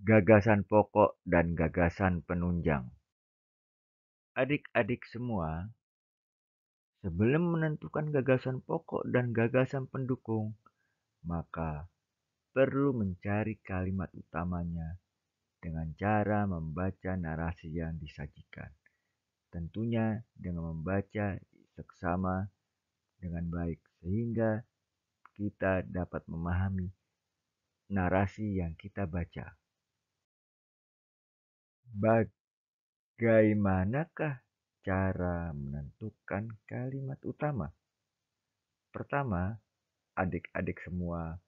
Gagasan pokok dan gagasan penunjang. Adik-adik semua, sebelum menentukan gagasan pokok dan gagasan pendukung, maka perlu mencari kalimat utamanya dengan cara membaca narasi yang disajikan. Tentunya dengan membaca seksama dengan baik sehingga kita dapat memahami narasi yang kita baca. Bagaimanakah cara menentukan kalimat utama? Pertama, adik-adik semua,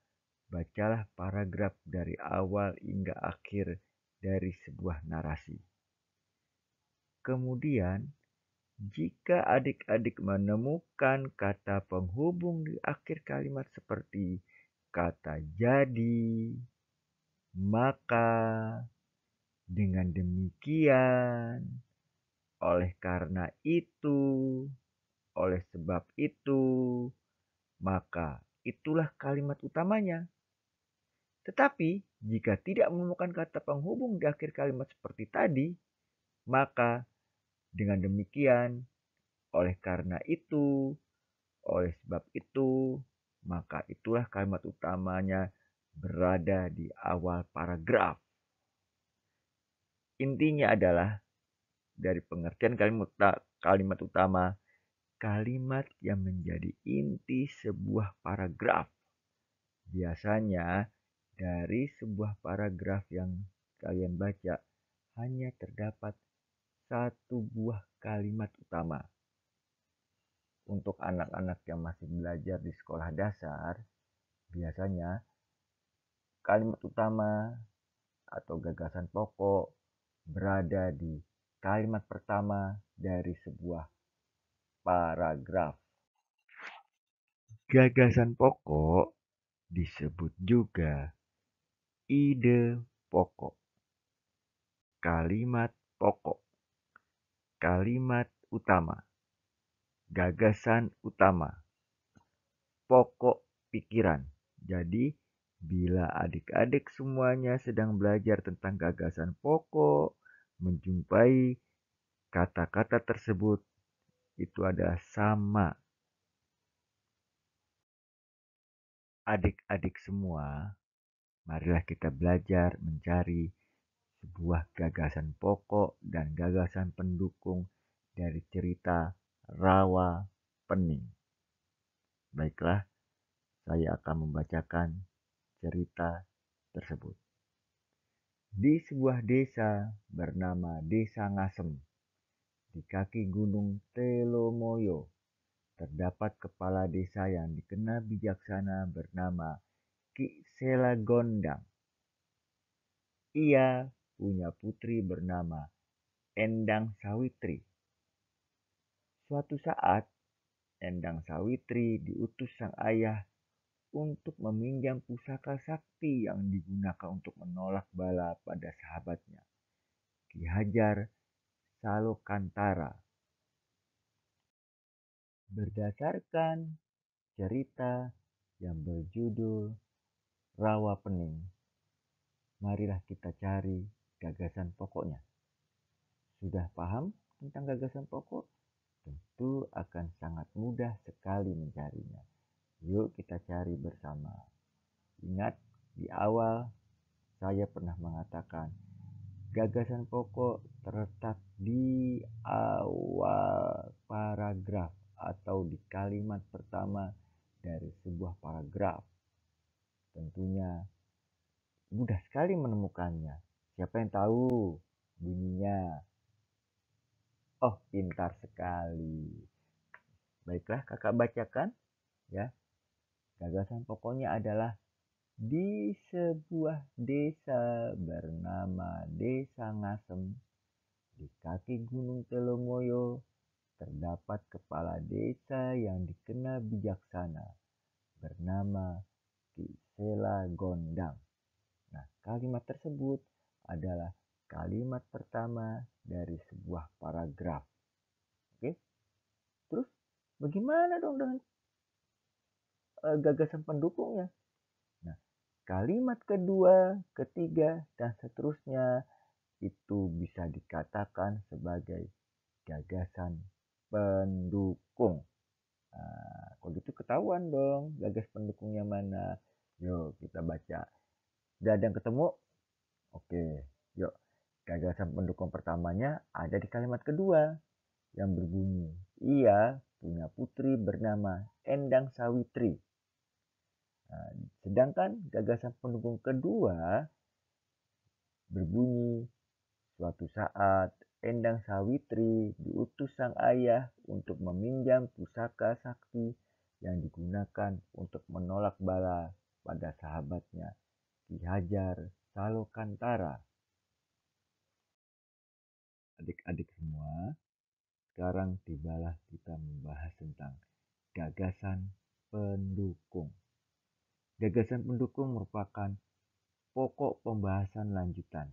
bacalah paragraf dari awal hingga akhir dari sebuah narasi. Kemudian, jika adik-adik menemukan kata penghubung di akhir kalimat seperti kata jadi, maka, dengan demikian, oleh karena itu, oleh sebab itu, maka itulah kalimat utamanya. Tetapi, jika tidak menemukan kata penghubung di akhir kalimat seperti tadi, maka dengan demikian, oleh karena itu, oleh sebab itu, maka itulah kalimat utamanya berada di awal paragraf. Intinya adalah dari pengertian kalimat utama, kalimat yang menjadi inti sebuah paragraf. Biasanya dari sebuah paragraf yang kalian baca hanya terdapat satu buah kalimat utama. Untuk anak-anak yang masih belajar di sekolah dasar, biasanya kalimat utama atau gagasan pokok berada di kalimat pertama dari sebuah paragraf. Gagasan pokok disebut juga ide pokok, kalimat pokok, kalimat utama, gagasan utama, pokok pikiran. Jadi, bila adik-adik semuanya sedang belajar tentang gagasan pokok, menjumpai kata-kata tersebut, itu adalah sama. Adik-adik semua, marilah kita belajar mencari sebuah gagasan pokok dan gagasan pendukung dari cerita Rawa Pening. Baiklah, saya akan membacakan cerita tersebut. Di sebuah desa bernama Desa Ngasem, di kaki Gunung Telomoyo, terdapat kepala desa yang dikenal bijaksana bernama Ki Sela Gondang. Ia punya putri bernama Endang Sawitri. Suatu saat, Endang Sawitri diutus sang ayah untuk meminjam pusaka sakti yang digunakan untuk menolak bala pada sahabatnya, Ki Hajar Salokantara. Berdasarkan cerita yang berjudul Rawa Pening, marilah kita cari gagasan pokoknya. Sudah paham tentang gagasan pokok? Tentu akan sangat mudah sekali mencarinya. Yuk kita cari bersama. Ingat, di awal saya pernah mengatakan gagasan pokok terletak di awal paragraf atau di kalimat pertama dari sebuah paragraf. Tentunya mudah sekali menemukannya. Siapa yang tahu bunyinya? Oh, pintar sekali. Baiklah, kakak bacakan ya. Gagasan pokoknya adalah di sebuah desa bernama Desa Ngasem, di kaki Gunung Telomoyo, terdapat kepala desa yang dikenal bijaksana bernama Ki Sela Gondang. Nah, kalimat tersebut adalah kalimat pertama dari sebuah paragraf. Oke, terus bagaimana dong dengan gagasan pendukungnya? Nah, kalimat kedua, ketiga, dan seterusnya itu bisa dikatakan sebagai gagasan pendukung. Nah, kalau gitu ketahuan dong gagas pendukungnya mana. Yuk kita baca. Udah ada yang ketemu? Oke, yuk. Gagasan pendukung pertamanya ada di kalimat kedua yang berbunyi, ia punya putri bernama Endang Sawitri. Nah, sedangkan gagasan pendukung kedua berbunyi, suatu saat Endang Sawitri diutus sang ayah untuk meminjam pusaka sakti yang digunakan untuk menolak bala pada sahabatnya Ki Hajar Salokantara. Adik-adik semua, sekarang tibalah kita membahas tentang gagasan pendukung. Gagasan pendukung merupakan pokok pembahasan lanjutan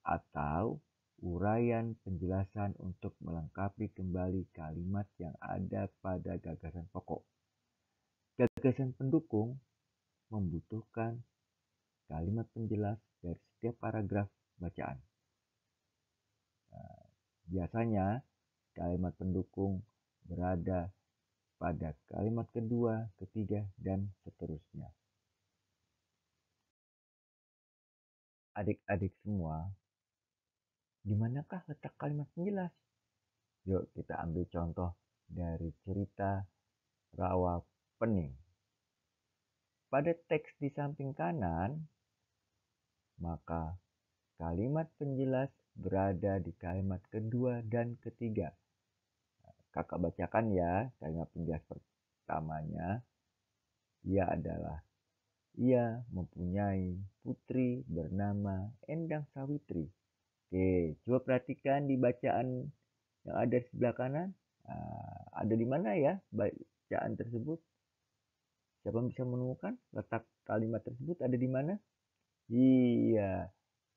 atau uraian penjelasan untuk melengkapi kembali kalimat yang ada pada gagasan pokok. Gagasan pendukung membutuhkan kalimat penjelas dari setiap paragraf bacaan. Nah, biasanya kalimat pendukung berada pada kalimat kedua, ketiga, dan seterusnya. Adik-adik semua, di manakah letak kalimat penjelas? Yuk kita ambil contoh dari cerita Rawa Pening. Pada teks di samping kanan, maka kalimat penjelas berada di kalimat kedua dan ketiga. Kakak bacakan ya kalimat penjelas pertamanya. Ia adalah, ia mempunyai putri bernama Endang Sawitri. Oke, coba perhatikan di bacaan yang ada di sebelah kanan. Ada di mana ya bacaan tersebut? Siapa yang bisa menemukan letak kalimat tersebut ada di mana? Iya,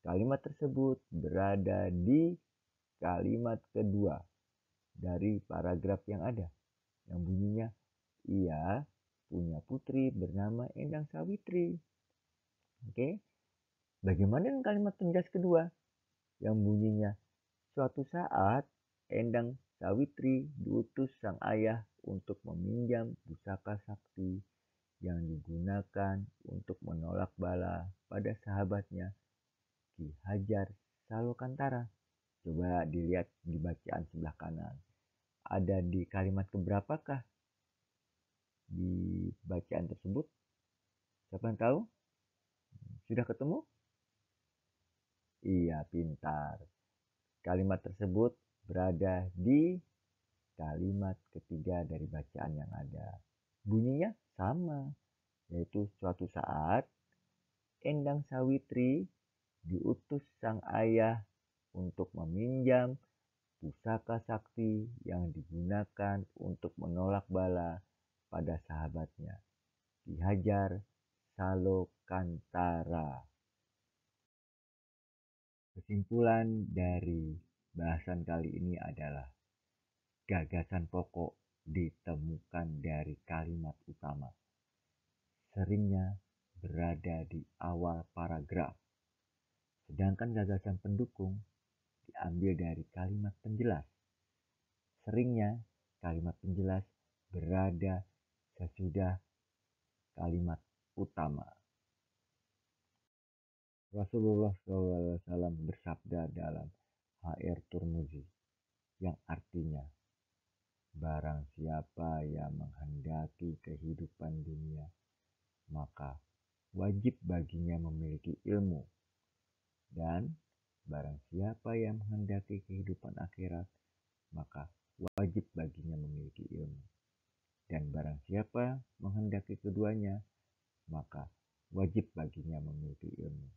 kalimat tersebut berada di kalimat kedua dari paragraf yang ada, yang bunyinya, ia punya putri bernama Endang Sawitri. Oke, bagaimana dengan kalimat penjelas kedua yang bunyinya, suatu saat Endang Sawitri diutus sang ayah untuk meminjam pusaka sakti yang digunakan untuk menolak bala pada sahabatnya Ki Hajar Salokantara. Coba dilihat di bacaan sebelah kanan. Ada di kalimat keberapakah di bacaan tersebut? Siapa yang tahu? Sudah ketemu? Iya, pintar. Kalimat tersebut berada di kalimat ketiga dari bacaan yang ada. Bunyinya sama, yaitu suatu saat Endang Sawitri diutus sang ayah untuk meminjam pusaka sakti yang digunakan untuk menolak bala pada sahabatnya Ki Hajar Salokantara. Kesimpulan dari bahasan kali ini adalah gagasan pokok ditemukan dari kalimat utama. Seringnya berada di awal paragraf. Sedangkan gagasan pendukung diambil dari kalimat penjelas. Seringnya kalimat penjelas berada sesudah kalimat utama. Rasulullah SAW bersabda dalam HR Turmuzi yang artinya, barang siapa yang menghendaki kehidupan dunia, maka wajib baginya memiliki ilmu. Dan barang siapa yang menghendaki kehidupan akhirat, maka wajib baginya memiliki ilmu. Dan barang siapa menghendaki keduanya, maka wajib baginya memiliki ilmu.